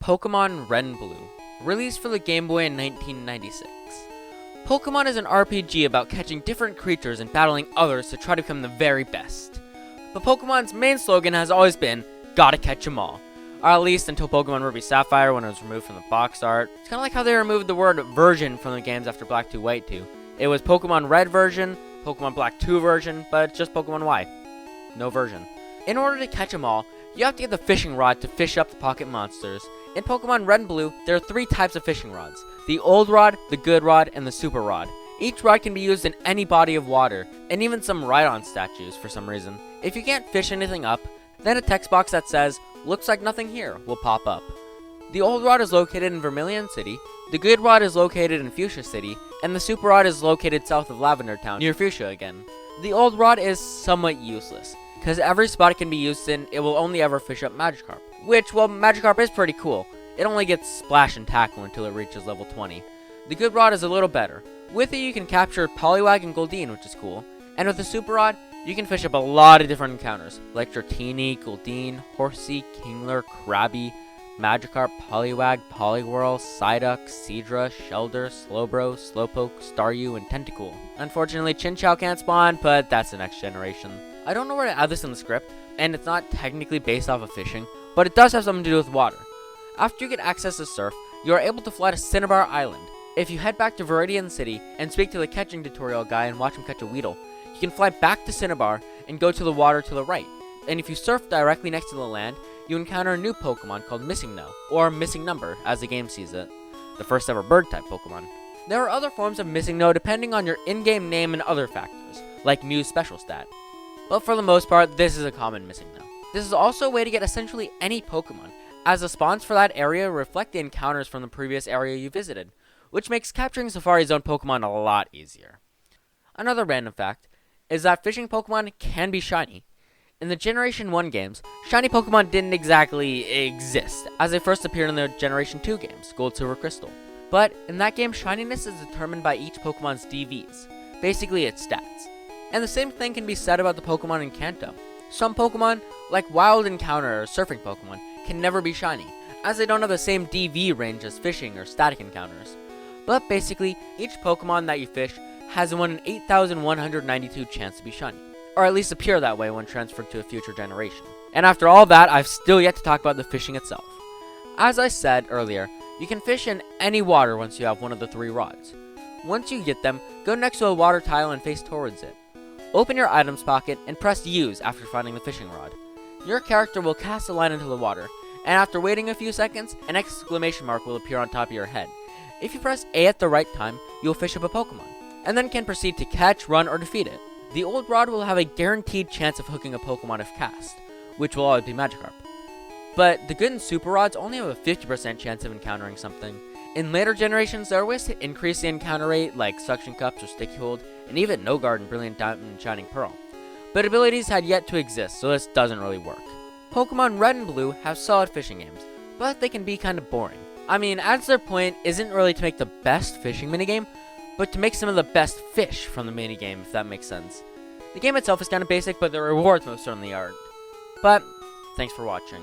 Pokémon Red and Blue, released for the Game Boy in 1996. Pokémon is an RPG about catching different creatures and battling others to try to become the very best. But Pokemon's main slogan has always been, gotta catch 'em all. Or at least until Pokemon Ruby Sapphire when it was removed from the box art. It's kinda like how they removed the word version from the games after Black 2 White 2. It was Pokemon Red version, Pokemon Black 2 version, but just Pokemon Y. No version. In order to catch 'em all, you have to get the fishing rod to fish up the pocket monsters. In Pokemon Red and Blue, there are 3 types of fishing rods. The Old Rod, the Good Rod, and the Super Rod. Each rod can be used in any body of water, and even some Rhydon statues for some reason. If you can't fish anything up, then a text box that says, "Looks like nothing here," will pop up. The Old Rod is located in Vermilion City, the Good Rod is located in Fuchsia City, and the Super Rod is located south of Lavender Town, near Fuchsia again. The Old Rod is somewhat useless, because every spot it can be used in, it will only ever fish up Magikarp. Which, well, Magikarp is pretty cool. It only gets Splash and Tackle until it reaches level 20. The Good Rod is a little better. With it you can capture Poliwag and Goldeen, which is cool. And with the Super Rod, you can fish up a lot of different encounters, like Dratini, Goldeen, Horsey, Kingler, Krabby, Magikarp, Poliwag, Poliwhirl, Psyduck, Seadra, Shelder, Slowbro, Slowpoke, Staryu, and Tentacool. Unfortunately, Chinchou can't spawn, but that's the next generation. I don't know where to add this in the script, and it's not technically based off of fishing, but it does have something to do with water. After you get access to Surf, you are able to fly to Cinnabar Island. If you head back to Viridian City and speak to the catching tutorial guy and watch him catch a Weedle, you can fly back to Cinnabar and go to the water to the right. And if you surf directly next to the land, you encounter a new Pokemon called Missing No, or Missing Number as the game sees it, the first ever bird-type Pokemon. There are other forms of Missing No depending on your in-game name and other factors, like Mew's special stat. But for the most part, this is a common Missing No. This is also a way to get essentially any Pokemon, as the spawns for that area reflect the encounters from the previous area you visited, which makes capturing Safari Zone Pokemon a lot easier. Another random fact is that fishing Pokemon can be shiny. In the Generation 1 games, shiny Pokemon didn't exactly exist, as they first appeared in the Generation 2 games, Gold, Silver, Crystal. But in that game, shininess is determined by each Pokemon's DVs, basically its stats. And the same thing can be said about the Pokemon in Kanto. Some Pokemon, like Wild Encounter or Surfing Pokemon, can never be shiny, as they don't have the same DV range as fishing or static encounters. But basically, each Pokemon that you fish has a 1 in 8,192 chance to be shiny, or at least appear that way when transferred to a future generation. And after all that, I've still yet to talk about the fishing itself. As I said earlier, you can fish in any water once you have one of the 3 rods. Once you get them, go next to a water tile and face towards it. Open your items pocket and press Use after finding the fishing rod. Your character will cast a line into the water, and after waiting a few seconds, an exclamation mark will appear on top of your head. If you press A at the right time, you'll fish up a Pokemon, and then can proceed to catch, run, or defeat it. The Old Rod will have a guaranteed chance of hooking a Pokemon if cast, which will always be Magikarp. But the Good and Super Rods only have a 50% chance of encountering something. In later generations, there are ways to increase the encounter rate, like Suction Cups or Sticky Hold, and even No Guard and Brilliant Diamond and Shining Pearl. But abilities had yet to exist, so this doesn't really work. Pokemon Red and Blue have solid fishing games, but they can be kinda boring. I mean, as their point isn't really to make the best fishing minigame, but to make some of the best fish from the minigame, if that makes sense. The game itself is kinda basic, but the rewards most certainly aren't. But, thanks for watching.